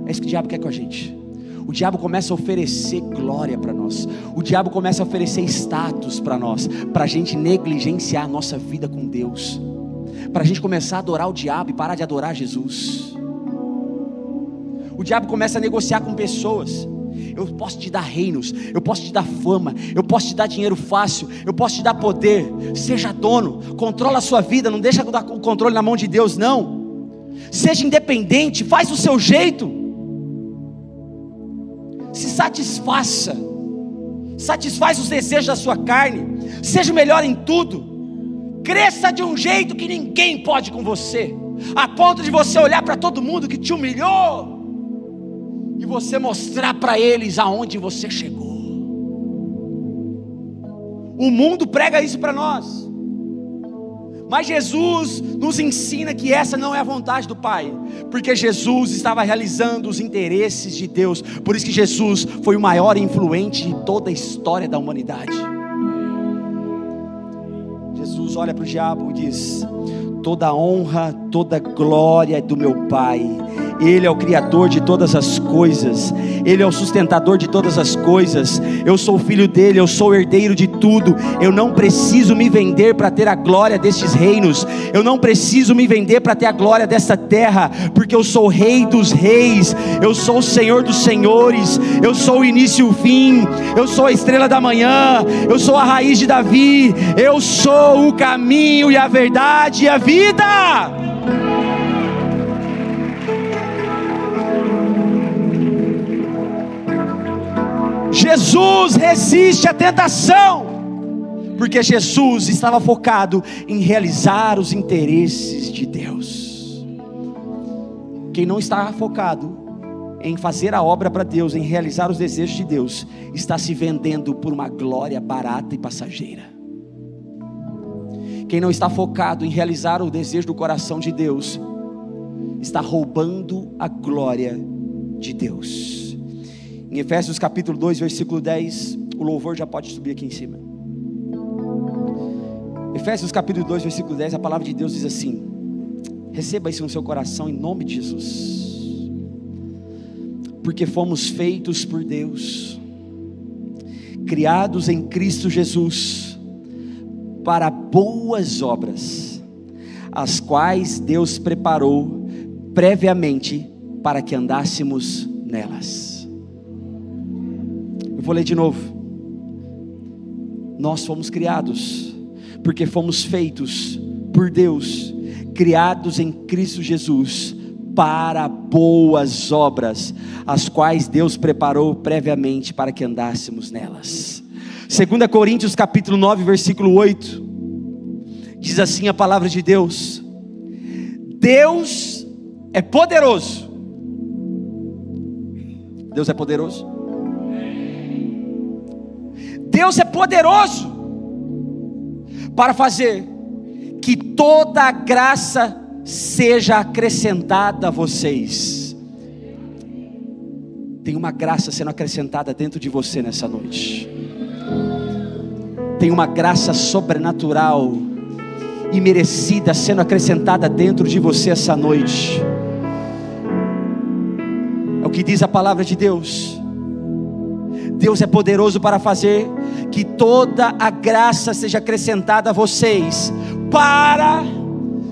É isso que o diabo quer com a gente. O diabo começa a oferecer glória para nós, o diabo começa a oferecer status para nós, para a gente negligenciar a nossa vida com Deus, para a gente começar a adorar o diabo e parar de adorar Jesus. O diabo começa a negociar com pessoas: eu posso te dar reinos, eu posso te dar fama, eu posso te dar dinheiro fácil, eu posso te dar poder. Seja dono, controla a sua vida, não deixa o controle na mão de Deus não. Seja independente, faz do seu jeito, se satisfaça, satisfaz os desejos da sua carne, seja o melhor em tudo, cresça de um jeito que ninguém pode com você, a ponto de você olhar para todo mundo que te humilhou e você mostrar para eles aonde você chegou. O mundo prega isso para nós, mas Jesus nos ensina que essa não é a vontade do Pai, porque Jesus estava realizando os interesses de Deus. Por isso que Jesus foi o maior influente de toda a história da humanidade. Jesus olha para o diabo e diz: toda honra, toda glória é do meu Pai. Ele é o Criador de todas as coisas, Ele é o sustentador de todas as coisas. Eu sou filho dele, eu sou herdeiro de tudo. Eu não preciso me vender para ter a glória destes reinos, eu não preciso me vender para ter a glória desta terra, porque eu sou o Rei dos reis, eu sou o Senhor dos senhores, eu sou o início e o fim, eu sou a estrela da manhã, eu sou a raiz de Davi, eu sou o caminho e a verdade e a vida. Jesus resiste à tentação, porque Jesus estava focado em realizar os interesses de Deus. Quem não está focado em fazer a obra para Deus, em realizar os desejos de Deus, está se vendendo por uma glória barata e passageira. Quem não está focado em realizar o desejo do coração de Deus, está roubando a glória de Deus. Em Efésios capítulo 2, versículo 10, o louvor já pode subir aqui em cima. Efésios capítulo 2, versículo 10, a palavra de Deus diz assim: receba isso no seu coração em nome de Jesus. Porque fomos feitos por Deus, criados em Cristo Jesus, para boas obras, as quais Deus preparou previamente para que andássemos nelas. Eu vou ler de novo. Nós fomos criados, porque fomos feitos por Deus, criados em Cristo Jesus, para boas obras, as quais Deus preparou previamente para que andássemos nelas. 2 Coríntios capítulo 9, versículo 8, diz assim a palavra de Deus: Deus é poderoso. Deus é poderoso. Deus é poderoso para fazer que toda a graça seja acrescentada a vocês. Tem uma graça sendo acrescentada dentro de você nessa noite. Tem uma graça sobrenatural e merecida sendo acrescentada dentro de você essa noite. É o que diz a palavra de Deus. Deus é poderoso para fazer que toda a graça seja acrescentada a vocês, para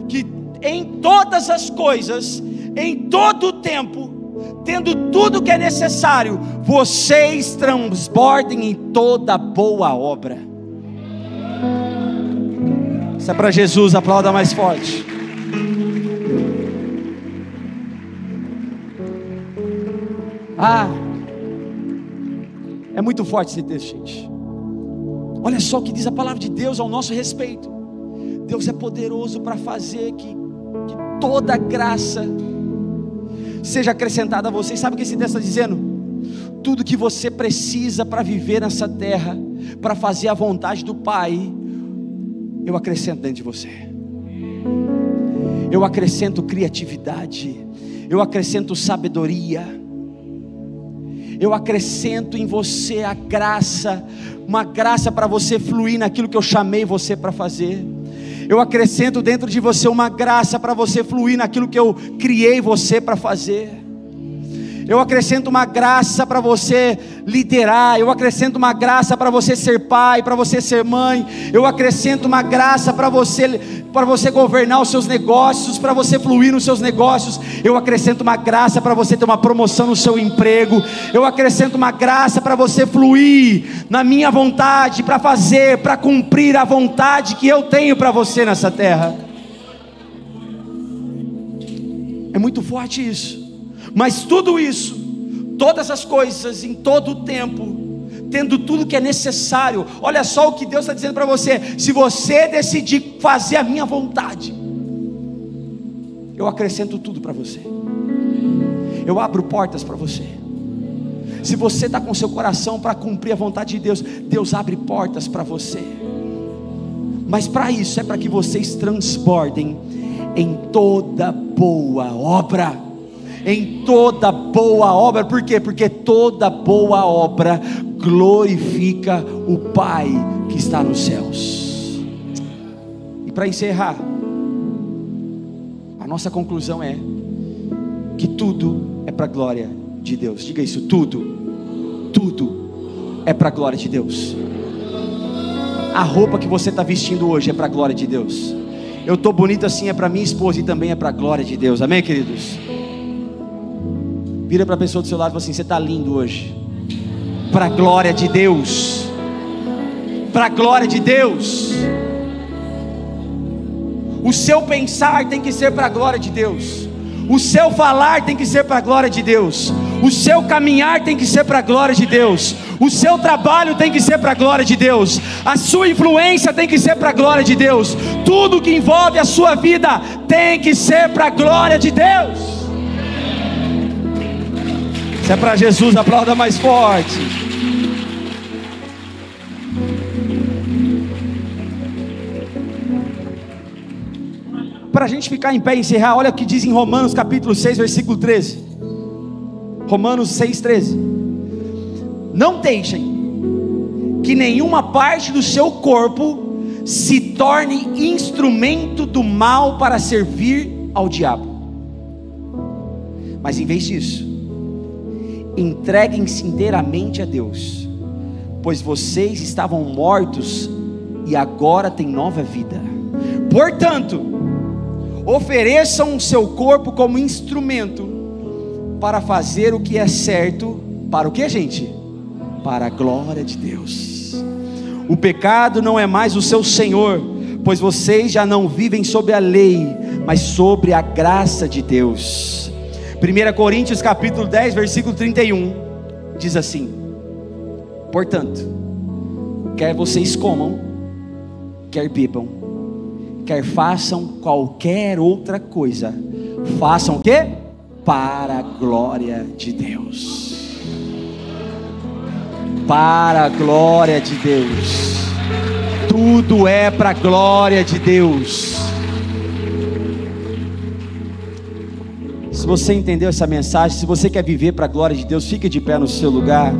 que em todas as coisas, em todo o tempo, tendo tudo que é necessário, vocês transbordem em toda boa obra. Isso é para Jesus, aplauda mais forte. É muito forte esse texto, gente. Olha só o que diz a palavra de Deus ao nosso respeito. Deus é poderoso para fazer que toda graça seja acrescentada a vocês. Sabe o que esse texto está dizendo? Tudo que você precisa para viver nessa terra, para fazer a vontade do Pai, eu acrescento dentro de você. Eu acrescento criatividade, eu acrescento sabedoria, eu acrescento em você a graça, uma graça para você fluir naquilo que eu chamei você para fazer. Eu acrescento dentro de você uma graça para você fluir naquilo que eu criei você para fazer. Eu acrescento uma graça para você liderar. Eu acrescento uma graça para você ser pai, para você ser mãe. Eu acrescento uma graça para você governar os seus negócios, para você fluir nos seus negócios. Eu acrescento uma graça para você ter uma promoção no seu emprego. Eu acrescento uma graça para você fluir na minha vontade, para fazer, para cumprir a vontade que eu tenho para você nessa terra. É muito forte isso. Mas tudo isso, todas as coisas, em todo o tempo, tendo tudo que é necessário. Olha só o que Deus está dizendo para você: se você decidir fazer a minha vontade, eu acrescento tudo para você, eu abro portas para você. Se você está com seu coração para cumprir a vontade de Deus, Deus abre portas para você. Mas para isso, é para que vocês transbordem em toda boa obra. Em toda boa obra. Por quê? Porque toda boa obra glorifica o Pai que está nos céus. E para encerrar, a nossa conclusão é que tudo é para a glória de Deus. Diga isso: tudo é para a glória de Deus. A roupa que você está vestindo hoje é para a glória de Deus. Eu estou bonito assim, é para minha esposa e também é para a glória de Deus. Amém, queridos? Vira para a pessoa do seu lado e fala assim: você está lindo hoje, para a glória de Deus. Para a glória de Deus. O seu pensar tem que ser para a glória de Deus. O seu falar tem que ser para a glória de Deus. O seu caminhar tem que ser para a glória de Deus. O seu trabalho tem que ser para a glória de Deus. A sua influência tem que ser para a glória de Deus. Tudo que envolve a sua vida tem que ser para a glória de Deus. Se é para Jesus, aplauda mais forte. Para a gente ficar em pé e encerrar, olha o que diz em Romanos capítulo 6, versículo 13. Romanos 6, 13. Não deixem que nenhuma parte do seu corpo se torne instrumento do mal para servir ao diabo. Mas em vez disso, entreguem-se inteiramente a Deus, pois vocês estavam mortos e agora têm nova vida. Portanto, ofereçam o seu corpo como instrumento para fazer o que é certo. Para o que, gente? Para a glória de Deus. O pecado não é mais o seu senhor, pois vocês já não vivem sob a lei, mas sobre a graça de Deus. 1 Coríntios capítulo 10, versículo 31, diz assim: portanto, quer vocês comam, quer bebam, quer façam qualquer outra coisa, façam o quê? Para a glória de Deus. Para a glória de Deus. Tudo é para a glória de Deus. Se você entendeu essa mensagem, se você quer viver para a glória de Deus, fique de pé no seu lugar.